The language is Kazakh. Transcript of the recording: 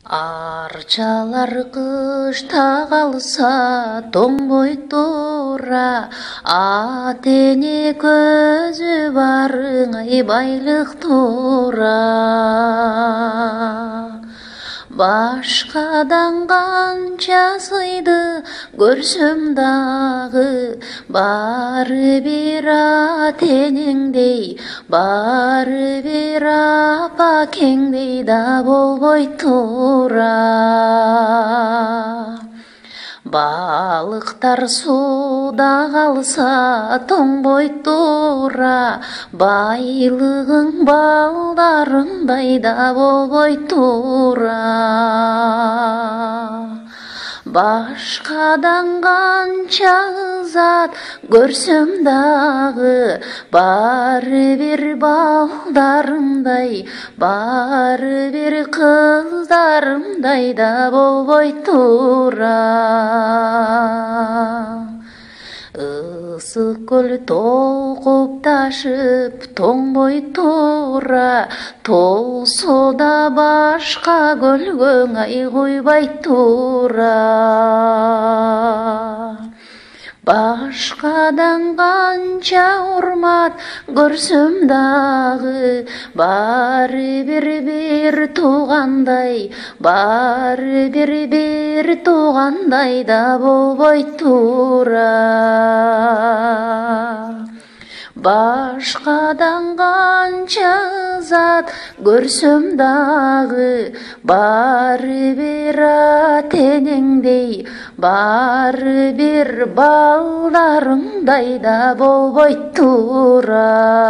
Арчалар кышта калса тоңбой тура, атене көзү барыңай байлык тура. Башкадан канча сыйды көрсөм дагы, бары бир атенеңдей, бары бир апакеңдей да болбой тура. Балыктар суда калса тоңбой тура, байлыгың балдарыңдай да болбой тура. Башкадан канча зат көрсөм дагы, бары бир балдарымдай, бары бир кыздарымдай да болбой тура. Ысык көл толкуп ташып тоңбой тура, толсо да башка көлгө ыңай койбой тура. Башкадан канча урмат көрсөм дагы, бары бир туугандай, бары бир туугандай да болбой тура. Башкадан канча зат көрсөм дагы, бары бир атенеңдей, бары бир балдарыңдай да болбой тура.